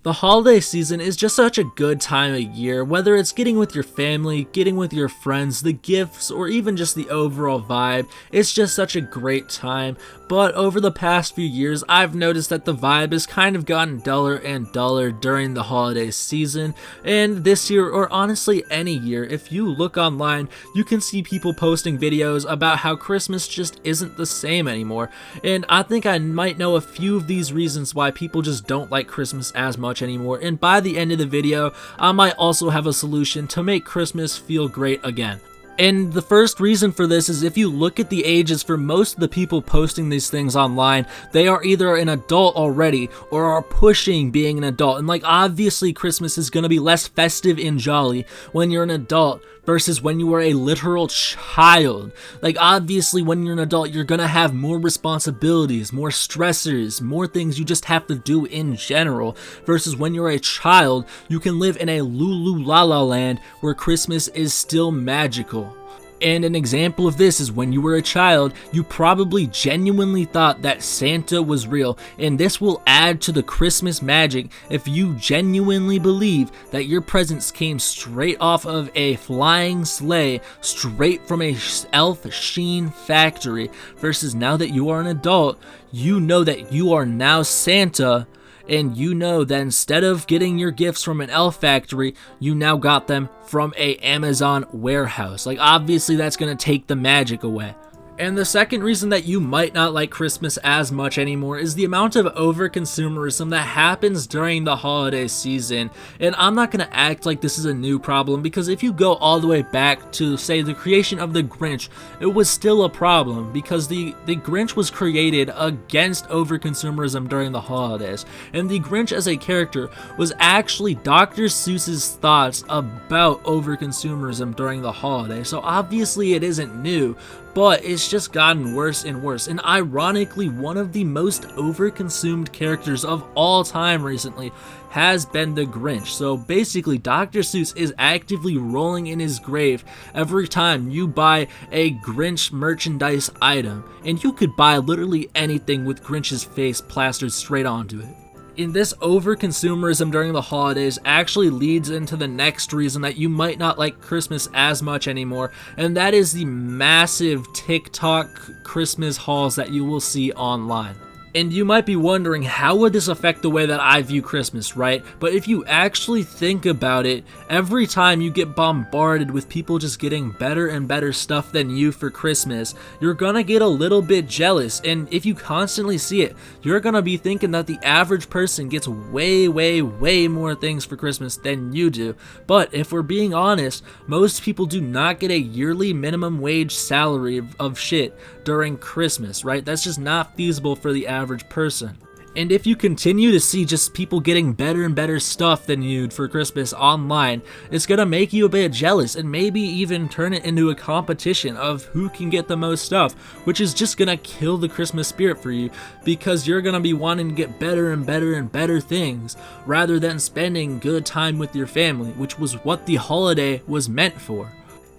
The holiday season is just such a good time of year, whether it's getting with your family, getting with your friends, the gifts, or even just the overall vibe. It's just such a great time. But over the past few years, I've noticed that the vibe has kind of gotten duller and duller during the holiday season. And this year, or honestly any year, if you look online, you can see people posting videos about how Christmas just isn't the same anymore. And I think I might know a few of these reasons why people just don't like Christmas as much anymore, and by the end of the video I might also have a solution to make Christmas feel great again. And the first reason for this is if you look at the ages for most of the people posting these things online, they are either an adult already or are pushing being an adult. And like obviously Christmas is going to be less festive and jolly when you're an adult versus when you are a literal child. Like obviously when you're an adult, you're going to have more responsibilities, more stressors, more things you just have to do in general, versus when you're a child, you can live in a Lulu La La land where Christmas is still magical. And an example of this is when you were a child, you probably genuinely thought that Santa was real, and this will add to the Christmas magic if you genuinely believe that your presents came straight off of a flying sleigh, straight from a elf sheen factory, versus now that you are an adult, you know that you are now Santa. And you know that instead of getting your gifts from an elf factory, you now got them from a Amazon warehouse. Like obviously that's gonna take the magic away. And the second reason that you might not like Christmas as much anymore is the amount of over-consumerism that happens during the holiday season. And I'm not going to act like this is a new problem, because if you go all the way back to, say, the creation of the Grinch, it was still a problem, because the Grinch was created against over-consumerism during the holidays. And the Grinch as a character was actually Dr. Seuss's thoughts about over-consumerism during the holidays. So obviously it isn't new, but it's just gotten worse and worse. And ironically, one of the most overconsumed characters of all time recently has been the Grinch. So basically, Dr. Seuss is actively rolling in his grave every time you buy a Grinch merchandise item. And you could buy literally anything with Grinch's face plastered straight onto it. And this over-consumerism during the holidays actually leads into the next reason that you might not like Christmas as much anymore, and that is the massive TikTok Christmas hauls that you will see online. And you might be wondering, how would this affect the way that I view Christmas, right? But if you actually think about it, every time you get bombarded with people just getting better and better stuff than you for Christmas, you're gonna get a little bit jealous. And if you constantly see it, you're gonna be thinking that the average person gets way more things for Christmas than you do. But if we're being honest, most people do not get a yearly minimum wage salary of shit during Christmas, right? That's just not feasible for the average person. And if you continue to see just people getting better and better stuff than you for Christmas online, it's gonna make you a bit jealous and maybe even turn it into a competition of who can get the most stuff, which is just gonna kill the Christmas spirit for you, because you're gonna be wanting to get better and better and better things rather than spending good time with your family, which was what the holiday was meant for.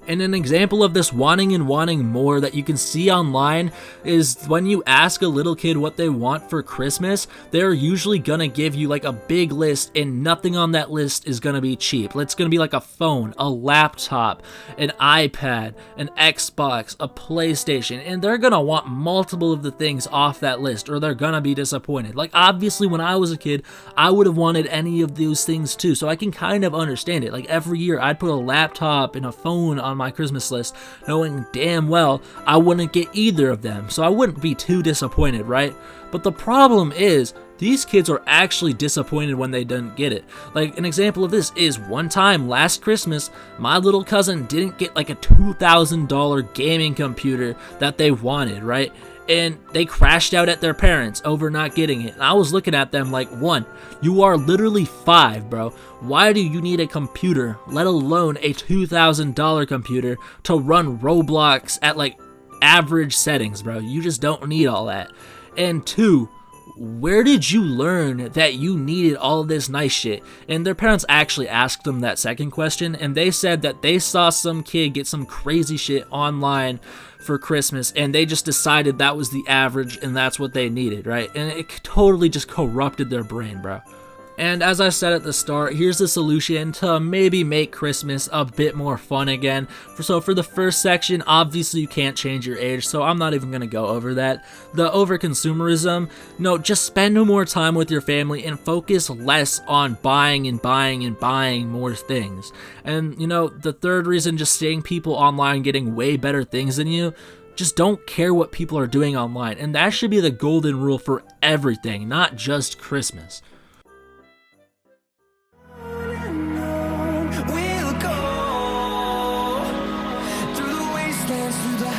And an example of this wanting and wanting more that you can see online is when you ask a little kid what they want for Christmas, they're usually gonna give you like a big list, and nothing on that list is gonna be cheap. It's gonna be like a phone, a laptop, an iPad, an Xbox, a PlayStation, and they're gonna want multiple of the things off that list, or they're gonna be disappointed. Like obviously when I was a kid, I would have wanted any of those things too, so I can kind of understand it. Like every year I'd put a laptop and a phone on my Christmas list, knowing damn well I wouldn't get either of them, so I wouldn't be too disappointed, right? But the problem is, these kids are actually disappointed when they didn't get it. Like an example of this is one time last Christmas, my little cousin didn't get like a $2,000 gaming computer that they wanted, right? And they crashed out at their parents over not getting it. And I was looking at them like, one, you are literally 5, bro. Why do you need a computer, let alone a $2,000 computer, to run Roblox at like average settings, bro? You just don't need all that. And 2, where did you learn that you needed all this nice shit? And their parents actually asked them that second question, and they said that they saw some kid get some crazy shit online for Christmas, and they just decided that was the average and that's what they needed, right? And it totally just corrupted their brain, bro. And as I said at the start, here's the solution to maybe make Christmas a bit more fun again. So for the first section, obviously you can't change your age, so I'm not even going to go over that. The over-consumerism, no, just spend more time with your family and focus less on buying and buying and buying more things. And, you know, the third reason, just seeing people online getting way better things than you, just don't care what people are doing online. And that should be the golden rule for everything, not just Christmas. We'll go through the wastelands, through the